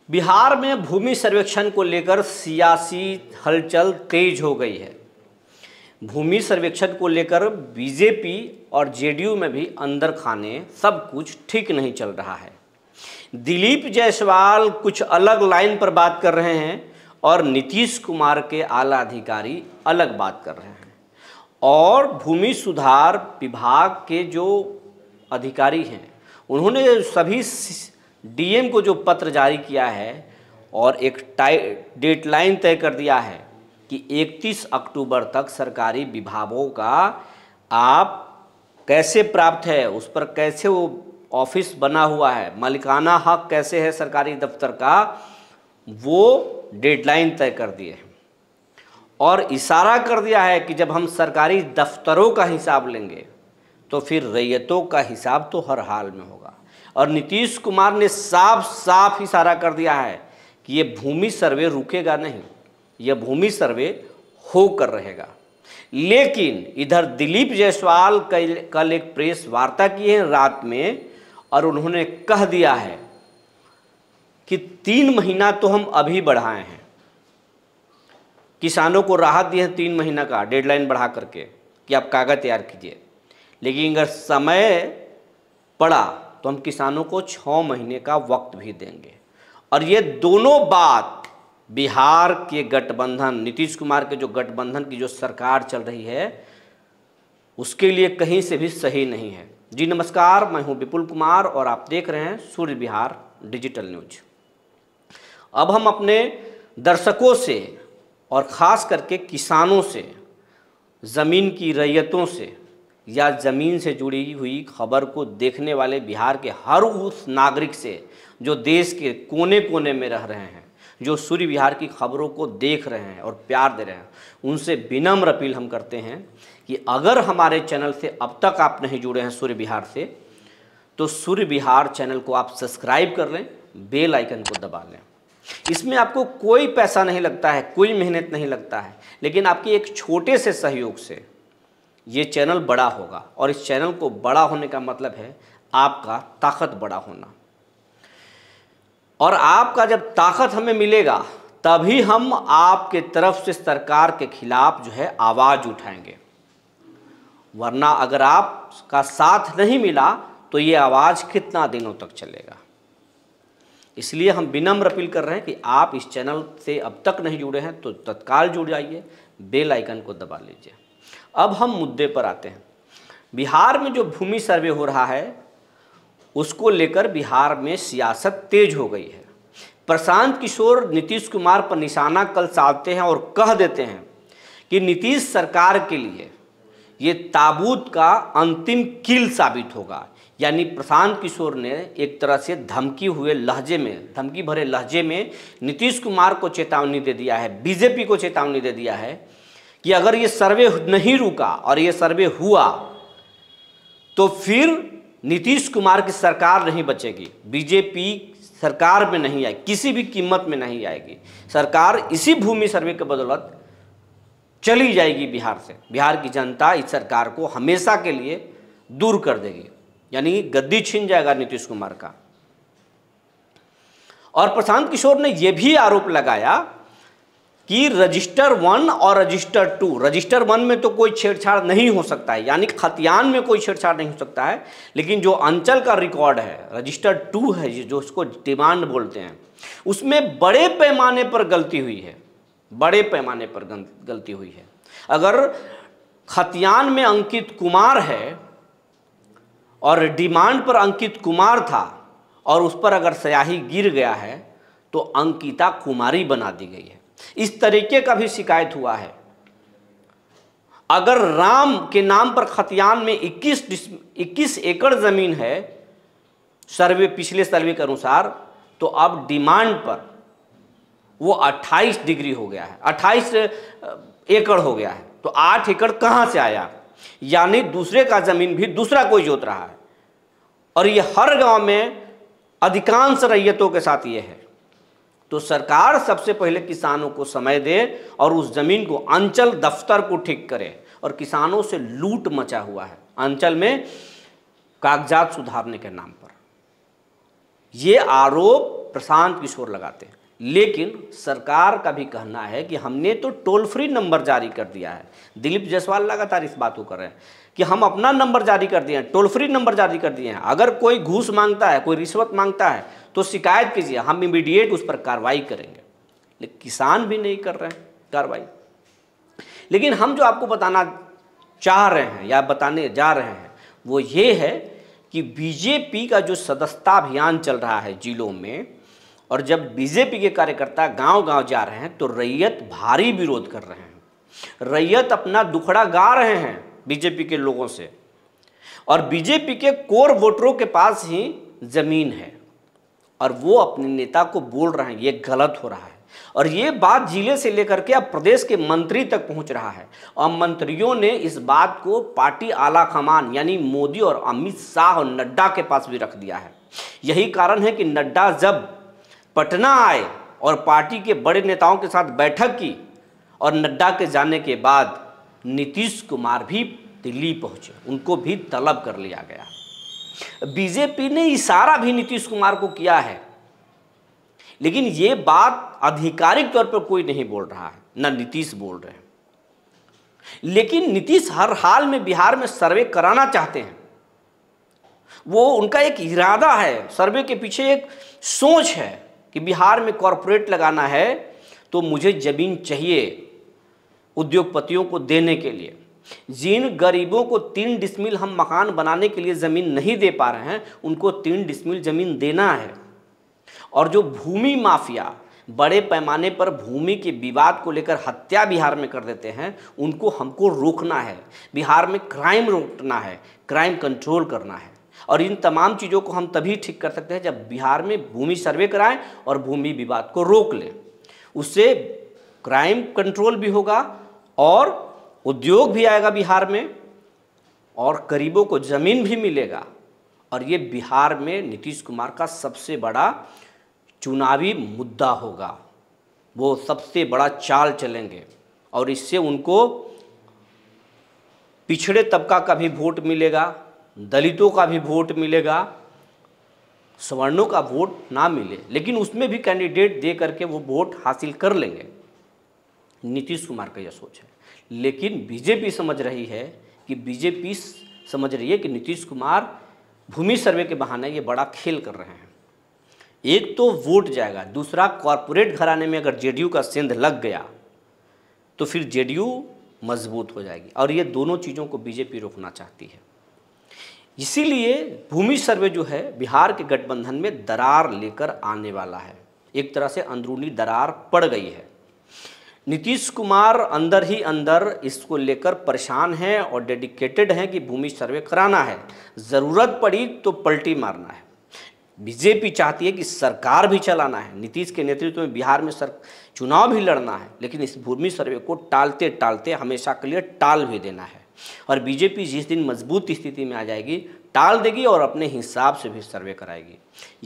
बिहार में भूमि सर्वेक्षण को लेकर सियासी हलचल तेज हो गई है। भूमि सर्वेक्षण को लेकर बीजेपी और जेडीयू में भी अंदर खाने सब कुछ ठीक नहीं चल रहा है। दिलीप जायसवाल कुछ अलग लाइन पर बात कर रहे हैं और नीतीश कुमार के आला अधिकारी अलग बात कर रहे हैं। और भूमि सुधार विभाग के जो अधिकारी हैं उन्होंने सभी डीएम को जो पत्र जारी किया है और एक डेडलाइन तय कर दिया है कि 31 अक्टूबर तक सरकारी विभागों का आप कैसे प्राप्त है, उस पर कैसे वो ऑफिस बना हुआ है, मालिकाना हक कैसे है सरकारी दफ्तर का, वो डेडलाइन तय कर दिए हैं। और इशारा कर दिया है कि जब हम सरकारी दफ्तरों का हिसाब लेंगे तो फिर रैयतों का हिसाब तो हर हाल में होगा। और नीतीश कुमार ने साफ साफ इशारा कर दिया है कि ये भूमि सर्वे रुकेगा नहीं, यह भूमि सर्वे होकर रहेगा। लेकिन इधर दिलीप जायसवाल कल एक प्रेस वार्ता की है रात में और उन्होंने कह दिया है कि 3 महीना तो हम अभी बढ़ाए हैं, किसानों को राहत दी है 3 महीना का डेडलाइन बढ़ा करके कि आप कागज तैयार कीजिए, लेकिन अगर समय पड़ा तो हम किसानों को 6 महीने का वक्त भी देंगे। और ये दोनों बात बिहार के गठबंधन, नीतीश कुमार के जो गठबंधन की जो सरकार चल रही है उसके लिए कहीं से भी सही नहीं है। जी नमस्कार, मैं हूं विपुल कुमार और आप देख रहे हैं सूर्य विहार डिजिटल न्यूज। अब हम अपने दर्शकों से और ख़ास करके किसानों से, ज़मीन की रैयतों से या ज़मीन से जुड़ी हुई खबर को देखने वाले बिहार के हर उस नागरिक से जो देश के कोने कोने में रह रहे हैं, जो सूर्य विहार की खबरों को देख रहे हैं और प्यार दे रहे हैं, उनसे विनम्र अपील हम करते हैं कि अगर हमारे चैनल से अब तक आप नहीं जुड़े हैं सूर्य विहार से, तो सूर्य विहार चैनल को आप सब्सक्राइब कर लें, बेल आइकन को दबा लें। इसमें आपको कोई पैसा नहीं लगता है, कोई मेहनत नहीं लगता है, लेकिन आपके एक छोटे से सहयोग से ये चैनल बड़ा होगा। और इस चैनल को बड़ा होने का मतलब है आपका ताकत बड़ा होना। और आपका जब ताकत हमें मिलेगा तभी हम आपके तरफ से सरकार के खिलाफ जो है आवाज़ उठाएंगे, वरना अगर आपका साथ नहीं मिला तो ये आवाज़ कितना दिनों तक चलेगा। इसलिए हम विनम्र अपील कर रहे हैं कि आप इस चैनल से अब तक नहीं जुड़े हैं तो तत्काल जुड़ जाइए, बेल आइकन को दबा लीजिए। अब हम मुद्दे पर आते हैं। बिहार में जो भूमि सर्वे हो रहा है उसको लेकर बिहार में सियासत तेज हो गई है। प्रशांत किशोर नीतीश कुमार पर निशाना कल साधते हैं और कह देते हैं कि नीतीश सरकार के लिए ये ताबूत का अंतिम कील साबित होगा। यानी प्रशांत किशोर ने एक तरह से धमकी भरे लहजे में नीतीश कुमार को चेतावनी दे दिया है, बीजेपी को चेतावनी दे दिया है कि अगर ये सर्वे नहीं रुका और ये सर्वे हुआ तो फिर नीतीश कुमार की सरकार नहीं बचेगी, बीजेपी सरकार में नहीं आएगी, किसी भी कीमत में नहीं आएगी। सरकार इसी भूमि सर्वे के बदौलत चली जाएगी बिहार से। बिहार की जनता इस सरकार को हमेशा के लिए दूर कर देगी, यानी गद्दी छीन जाएगा नीतीश कुमार का। और प्रशांत किशोर ने यह भी आरोप लगाया कि रजिस्टर 1 और रजिस्टर 2, रजिस्टर 1 में तो कोई छेड़छाड़ नहीं हो सकता है, यानी खतियान में कोई छेड़छाड़ नहीं हो सकता है, लेकिन जो अंचल का रिकॉर्ड है रजिस्टर 2 है, जो उसको डिमांड बोलते हैं, उसमें बड़े पैमाने पर गलती हुई है, बड़े पैमाने पर गलती हुई है। अगर खतियान में अंकित कुमार है और डिमांड पर अंकित कुमार था और उस पर अगर स्याही गिर गया है तो अंकिता कुमारी बना दी गई है। इस तरीके का भी शिकायत हुआ है। अगर राम के नाम पर खतियान में 21 एकड़ जमीन है पिछले सर्वे के अनुसार, तो अब डिमांड पर वो 28 डिग्री हो गया है, 28 एकड़ हो गया है। तो 8 एकड़ कहां से आया? यानी दूसरे का जमीन भी दूसरा कोई जोत रहा है। और ये हर गांव में अधिकांश रैयतों के साथ ये है। तो सरकार सबसे पहले किसानों को समय दे और उस जमीन को अंचल दफ्तर को ठीक करे। और किसानों से लूट मचा हुआ है अंचल में कागजात सुधारने के नाम पर। ये आरोप प्रशांत किशोर लगाते हैं। लेकिन सरकार का भी कहना है कि हमने तो टोल फ्री नंबर जारी कर दिया है। दिलीप जायसवाल लगातार इस बात को कर रहे हैं कि हम अपना नंबर जारी कर दिए हैं, टोल फ्री नंबर जारी कर दिए हैं। अगर कोई घूस मांगता है, कोई रिश्वत मांगता है तो शिकायत कीजिए, हम इमीडिएट उस पर कार्रवाई करेंगे। लेकिन किसान भी नहीं कर रहे हैं कार्रवाई। लेकिन हम जो आपको बताना चाह रहे हैं या बताने जा रहे हैं वो ये है कि बीजेपी का जो सदस्यता अभियान चल रहा है जिलों में, और जब बीजेपी के कार्यकर्ता गांव-गांव जा रहे हैं तो रैयत भारी विरोध कर रहे हैं। रैयत अपना दुखड़ा गा रहे हैं बीजेपी के लोगों से, और बीजेपी के कोर वोटरों के पास ही जमीन है और वो अपने नेता को बोल रहे हैं ये गलत हो रहा है। और ये बात जिले से लेकर के अब प्रदेश के मंत्री तक पहुंच रहा है, और मंत्रियों ने इस बात को पार्टी आला कमान यानी मोदी और अमित शाह और नड्डा के पास भी रख दिया है। यही कारण है कि नड्डा जब पटना आए और पार्टी के बड़े नेताओं के साथ बैठक की, और नड्डा के जाने के बाद नीतीश कुमार भी दिल्ली पहुंचे, उनको भी तलब कर लिया गया। बीजेपी ने इशारा भी नीतीश कुमार को किया है, लेकिन ये बात आधिकारिक तौर पर कोई नहीं बोल रहा है, ना नीतीश बोल रहे हैं। लेकिन नीतीश हर हाल में बिहार में सर्वे कराना चाहते हैं। वो उनका एक इरादा है, सर्वे के पीछे एक सोच है कि बिहार में कॉरपोरेट लगाना है तो मुझे ज़मीन चाहिए उद्योगपतियों को देने के लिए। जिन गरीबों को 3 डिसमिल हम मकान बनाने के लिए ज़मीन नहीं दे पा रहे हैं, उनको 3 डिसमिल ज़मीन देना है। और जो भूमि माफिया बड़े पैमाने पर भूमि के विवाद को लेकर हत्या बिहार में कर देते हैं, उनको हमको रोकना है। बिहार में क्राइम रोकना है, क्राइम कंट्रोल करना है। और इन तमाम चीज़ों को हम तभी ठीक कर सकते हैं जब बिहार में भूमि सर्वे कराएं और भूमि विवाद को रोक लें। उससे क्राइम कंट्रोल भी होगा और उद्योग भी आएगा बिहार में, और गरीबों को ज़मीन भी मिलेगा। और ये बिहार में नीतीश कुमार का सबसे बड़ा चुनावी मुद्दा होगा। वो सबसे बड़ा चाल चलेंगे और इससे उनको पिछड़े तबका का भी वोट मिलेगा, दलितों का भी वोट मिलेगा, सवर्णों का वोट ना मिले लेकिन उसमें भी कैंडिडेट दे करके वो वोट हासिल कर लेंगे। नीतीश कुमार का यह सोच है। लेकिन बीजेपी समझ रही है कि नीतीश कुमार भूमि सर्वे के बहाने ये बड़ा खेल कर रहे हैं। एक तो वोट जाएगा, दूसरा कॉरपोरेट घराने में अगर जेडीयू का सेंध लग गया तो फिर जेडीयू मजबूत हो जाएगी, और ये दोनों चीज़ों को बीजेपी रोकना चाहती है। इसीलिए भूमि सर्वे जो है बिहार के गठबंधन में दरार लेकर आने वाला है। एक तरह से अंदरूनी दरार पड़ गई है। नीतीश कुमार अंदर ही अंदर इसको लेकर परेशान हैं और डेडिकेटेड हैं कि भूमि सर्वे कराना है, ज़रूरत पड़ी तो पलटी मारना है। बीजेपी चाहती है कि सरकार भी चलाना है, नीतीश के नेतृत्व में बिहार में चुनाव भी लड़ना है, लेकिन इस भूमि सर्वे को टालते टालते हमेशा के लिए टाल भी देना है। और बीजेपी जिस दिन मजबूत स्थिति में आ जाएगी टाल देगी और अपने हिसाब से भी सर्वे कराएगी।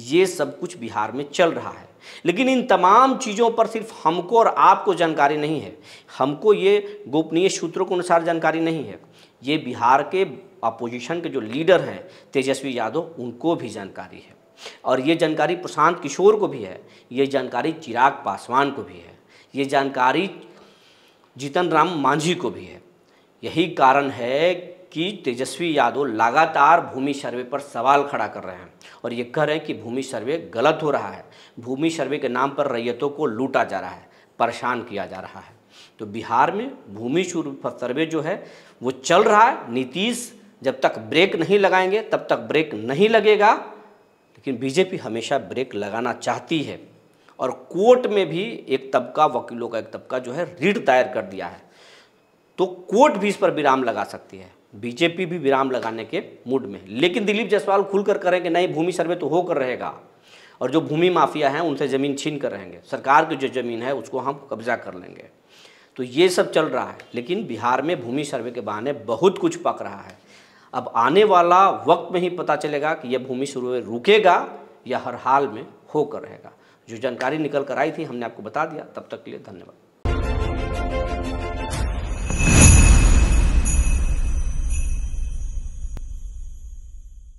ये सब कुछ बिहार में चल रहा है। लेकिन इन तमाम चीज़ों पर सिर्फ हमको और आपको जानकारी नहीं है, हमको ये गोपनीय सूत्रों के अनुसार जानकारी नहीं है, ये बिहार के अपोजिशन के जो लीडर हैं तेजस्वी यादव, उनको भी जानकारी है, और ये जानकारी प्रशांत किशोर को भी है, ये जानकारी चिराग पासवान को भी है, ये जानकारी जीतन राम मांझी को भी है। यही कारण है कि तेजस्वी यादव लगातार भूमि सर्वे पर सवाल खड़ा कर रहे हैं और ये कह रहे हैं कि भूमि सर्वे गलत हो रहा है, भूमि सर्वे के नाम पर रैयतों को लूटा जा रहा है, परेशान किया जा रहा है। तो बिहार में भूमि सर्वे जो है वो चल रहा है। नीतीश जब तक ब्रेक नहीं लगाएंगे तब तक ब्रेक नहीं लगेगा, लेकिन बीजेपी हमेशा ब्रेक लगाना चाहती है। और कोर्ट में भी एक तबका, वकीलों का एक तबका जो है रिट दायर कर दिया है, तो कोर्ट भी इस पर विराम लगा सकती है। बीजेपी भी विराम लगाने के मूड में, लेकिन दिलीप जायसवाल खुलकर करेंगे नहीं, भूमि सर्वे तो होकर रहेगा, और जो भूमि माफिया हैं उनसे ज़मीन छीन कर रहेंगे, सरकार की जो ज़मीन है उसको हम कब्जा कर लेंगे। तो ये सब चल रहा है, लेकिन बिहार में भूमि सर्वे के बहाने बहुत कुछ पक रहा है। अब आने वाला वक्त में ही पता चलेगा कि यह भूमि सर्वे रुकेगा या हर हाल में होकर रहेगा। जो जानकारी निकल कर आई थी हमने आपको बता दिया। तब तक के लिए धन्यवाद।